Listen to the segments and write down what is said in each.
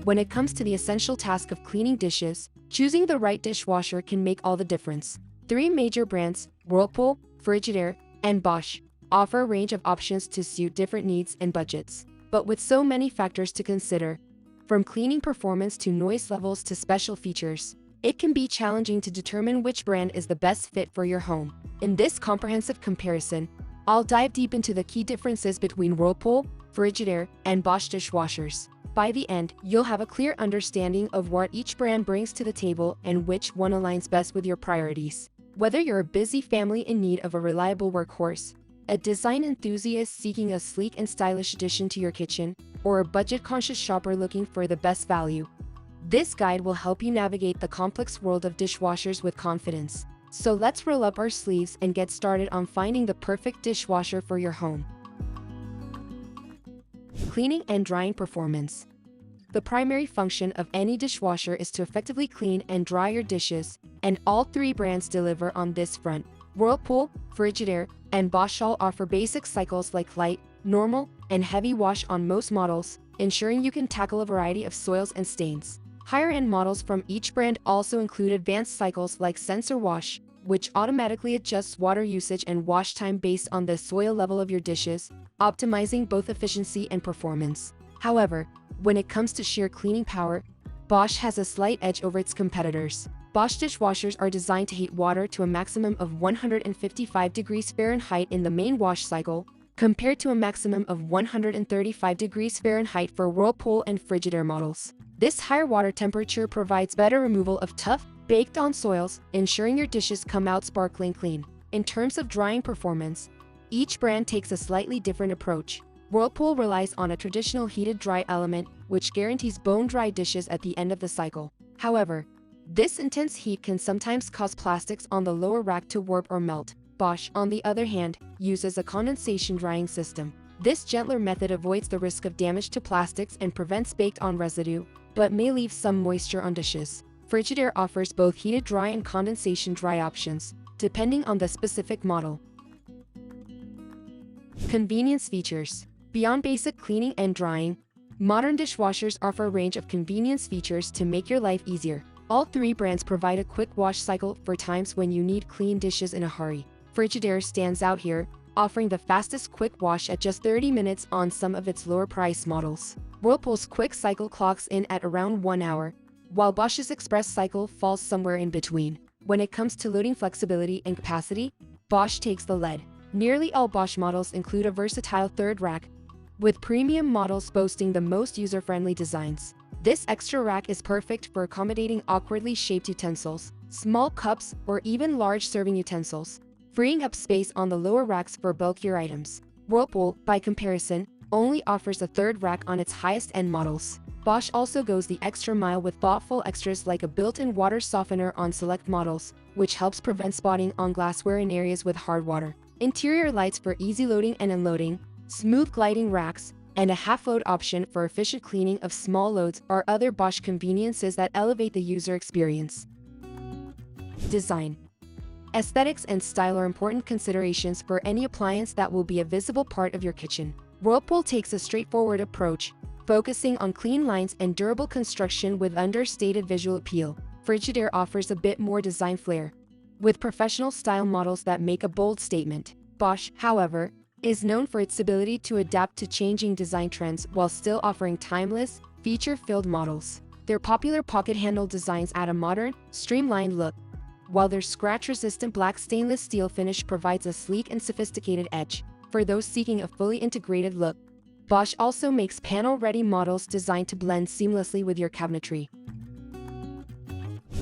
When it comes to the essential task of cleaning dishes, choosing the right dishwasher can make all the difference. Three major brands, Whirlpool, Frigidaire, and Bosch, offer a range of options to suit different needs and budgets. But with so many factors to consider, from cleaning performance to noise levels to special features, it can be challenging to determine which brand is the best fit for your home. In this comprehensive comparison, I'll dive deep into the key differences between Whirlpool, Frigidaire, and Bosch dishwashers. By the end, you'll have a clear understanding of what each brand brings to the table and which one aligns best with your priorities. Whether you're a busy family in need of a reliable workhorse, a design enthusiast seeking a sleek and stylish addition to your kitchen, or a budget-conscious shopper looking for the best value, this guide will help you navigate the complex world of dishwashers with confidence. So let's roll up our sleeves and get started on finding the perfect dishwasher for your home. Cleaning and drying performance. The primary function of any dishwasher is to effectively clean and dry your dishes, and all three brands deliver on this front. Whirlpool, Frigidaire, and Bosch all offer basic cycles like light, normal, and heavy wash on most models, ensuring you can tackle a variety of soils and stains. Higher-end models from each brand also include advanced cycles like sensor wash, which automatically adjusts water usage and wash time based on the soil level of your dishes, optimizing both efficiency and performance. However, when it comes to sheer cleaning power, Bosch has a slight edge over its competitors. Bosch dishwashers are designed to heat water to a maximum of 155 degrees Fahrenheit in the main wash cycle, compared to a maximum of 135 degrees Fahrenheit for Whirlpool and Frigidaire models. This higher water temperature provides better removal of tough, baked-on soils, ensuring your dishes come out sparkling clean. In terms of drying performance, each brand takes a slightly different approach. Whirlpool relies on a traditional heated dry element, which guarantees bone-dry dishes at the end of the cycle. However, this intense heat can sometimes cause plastics on the lower rack to warp or melt. Bosch, on the other hand, uses a condensation drying system. This gentler method avoids the risk of damage to plastics and prevents baked-on residue, but may leave some moisture on dishes. Frigidaire offers both heated dry and condensation dry options, depending on the specific model. Convenience features. Beyond basic cleaning and drying, modern dishwashers offer a range of convenience features to make your life easier. All three brands provide a quick wash cycle for times when you need clean dishes in a hurry. Frigidaire stands out here, offering the fastest quick wash at just 30 minutes on some of its lower-priced models. Whirlpool's quick cycle clocks in at around 1 hour, while Bosch's express cycle falls somewhere in between. When it comes to loading flexibility and capacity, Bosch takes the lead. Nearly all Bosch models include a versatile third rack, with premium models boasting the most user-friendly designs. This extra rack is perfect for accommodating awkwardly shaped utensils, small cups, or even large serving utensils, freeing up space on the lower racks for bulkier items. Whirlpool, by comparison, only offers a third rack on its highest-end models. Bosch also goes the extra mile with thoughtful extras like a built-in water softener on select models, which helps prevent spotting on glassware in areas with hard water. Interior lights for easy loading and unloading, smooth gliding racks, and a half-load option for efficient cleaning of small loads are other Bosch conveniences that elevate the user experience. Design. Aesthetics and style are important considerations for any appliance that will be a visible part of your kitchen. Whirlpool takes a straightforward approach, focusing on clean lines and durable construction with understated visual appeal. Frigidaire offers a bit more design flair, with professional-style models that make a bold statement. Bosch, however, is known for its ability to adapt to changing design trends while still offering timeless, feature-filled models. Their popular pocket handle designs add a modern, streamlined look, while their scratch-resistant black stainless steel finish provides a sleek and sophisticated edge. For those seeking a fully integrated look, Bosch also makes panel-ready models designed to blend seamlessly with your cabinetry.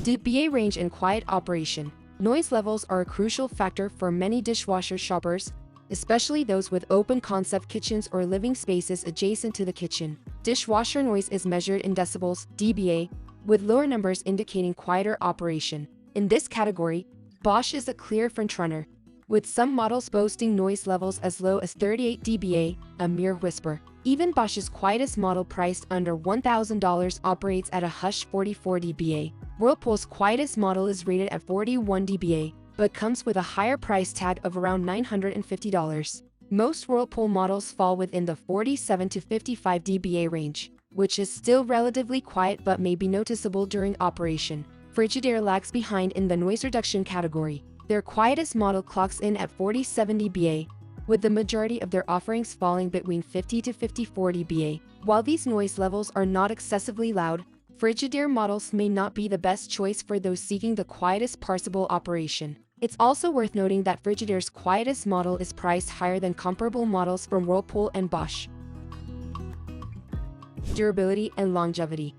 dBA range and quiet operation. Noise levels are a crucial factor for many dishwasher shoppers, especially those with open-concept kitchens or living spaces adjacent to the kitchen. Dishwasher noise is measured in decibels, dBA, with lower numbers indicating quieter operation. In this category, Bosch is a clear frontrunner, with some models boasting noise levels as low as 38 dBA, a mere whisper. Even Bosch's quietest model priced under $1,000 operates at a hush 44 dBA. Whirlpool's quietest model is rated at 41 dBA, but comes with a higher price tag of around $950. Most Whirlpool models fall within the 47 to 55 dBA range. which is still relatively quiet but may be noticeable during operation. Frigidaire lags behind in the noise reduction category. Their quietest model clocks in at 47 dBA, with the majority of their offerings falling between 50 to 54 dBA. While these noise levels are not excessively loud, Frigidaire models may not be the best choice for those seeking the quietest possible operation. It's also worth noting that Frigidaire's quietest model is priced higher than comparable models from Whirlpool and Bosch. Durability and longevity.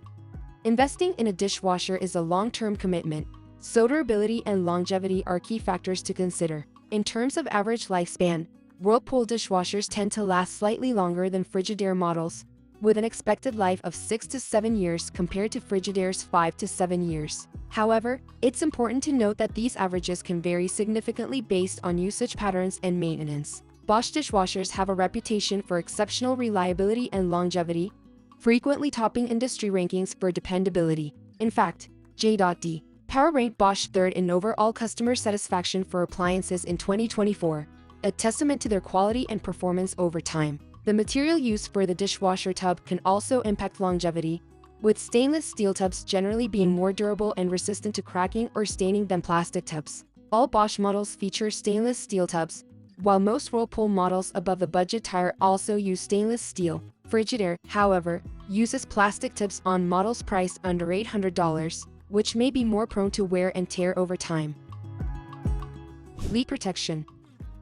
Investing in a dishwasher is a long-term commitment, so durability and longevity are key factors to consider. In terms of average lifespan, Whirlpool dishwashers tend to last slightly longer than Frigidaire models, with an expected life of 6 to 7 years compared to Frigidaire's 5 to 7 years. However, it's important to note that these averages can vary significantly based on usage patterns and maintenance. Bosch dishwashers have a reputation for exceptional reliability and longevity, frequently topping industry rankings for dependability. In fact, J.D. Power ranked Bosch third in overall customer satisfaction for appliances in 2024, a testament to their quality and performance over time. The material used for the dishwasher tub can also impact longevity, with stainless steel tubs generally being more durable and resistant to cracking or staining than plastic tubs. All Bosch models feature stainless steel tubs, while most Whirlpool models above the budget tier also use stainless steel. Frigidaire, however, uses plastic tubs on models priced under $800, which may be more prone to wear and tear over time. Leak protection.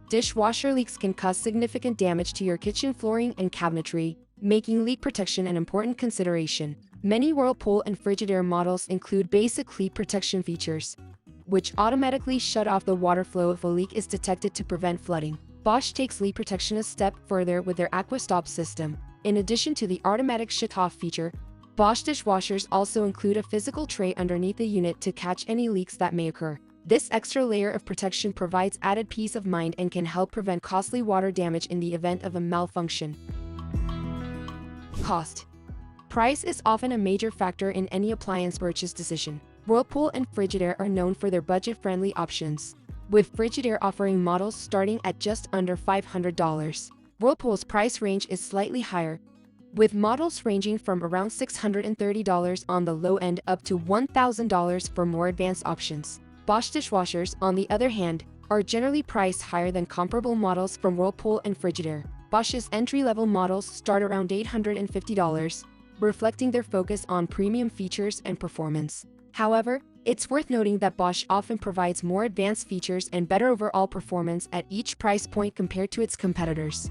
Dishwasher leaks can cause significant damage to your kitchen flooring and cabinetry, making leak protection an important consideration. Many Whirlpool and Frigidaire models include basic leak protection features, which automatically shut off the water flow if a leak is detected to prevent flooding. Bosch takes leak protection a step further with their AquaStop system. In addition to the automatic shut-off feature, Bosch dishwashers also include a physical tray underneath the unit to catch any leaks that may occur. This extra layer of protection provides added peace of mind and can help prevent costly water damage in the event of a malfunction. Cost. Price is often a major factor in any appliance purchase decision. Whirlpool and Frigidaire are known for their budget-friendly options, with Frigidaire offering models starting at just under $500. Whirlpool's price range is slightly higher, with models ranging from around $630 on the low end up to $1,000 for more advanced options. Bosch dishwashers, on the other hand, are generally priced higher than comparable models from Whirlpool and Frigidaire. Bosch's entry-level models start around $850, reflecting their focus on premium features and performance. However, it's worth noting that Bosch often provides more advanced features and better overall performance at each price point compared to its competitors.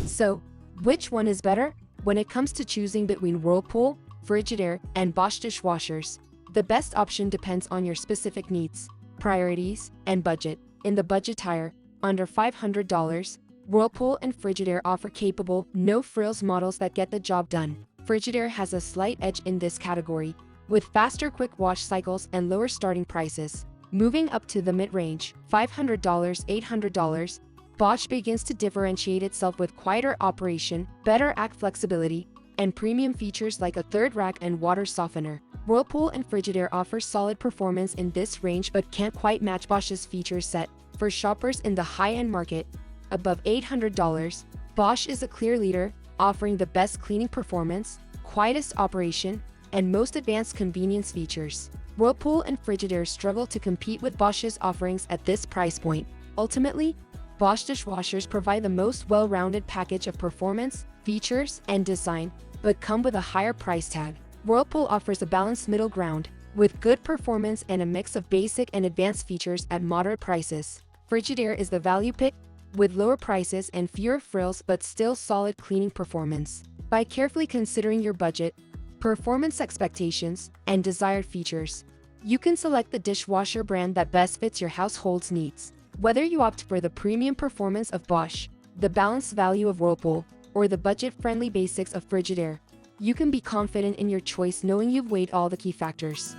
So, which one is better? When it comes to choosing between Whirlpool, Frigidaire, and Bosch dishwashers, the best option depends on your specific needs, priorities, and budget. In the budget tier, under $500, Whirlpool and Frigidaire offer capable, no-frills models that get the job done. Frigidaire has a slight edge in this category, with faster quick wash cycles and lower starting prices. Moving up to the mid-range, $500, $800, Bosch begins to differentiate itself with quieter operation, better act flexibility, and premium features like a third rack and water softener. Whirlpool and Frigidaire offer solid performance in this range but can't quite match Bosch's feature set. For shoppers in the high-end market, above $800, Bosch is a clear leader, offering the best cleaning performance, quietest operation, and most advanced convenience features. Whirlpool and Frigidaire struggle to compete with Bosch's offerings at this price point. Ultimately, Bosch dishwashers provide the most well-rounded package of performance, features, and design, but come with a higher price tag. Whirlpool offers a balanced middle ground, with good performance and a mix of basic and advanced features at moderate prices. Frigidaire is the value pick, with lower prices and fewer frills but still solid cleaning performance. By carefully considering your budget, performance expectations, and desired features, you can select the dishwasher brand that best fits your household's needs. Whether you opt for the premium performance of Bosch, the balanced value of Whirlpool, or the budget-friendly basics of Frigidaire, you can be confident in your choice knowing you've weighed all the key factors.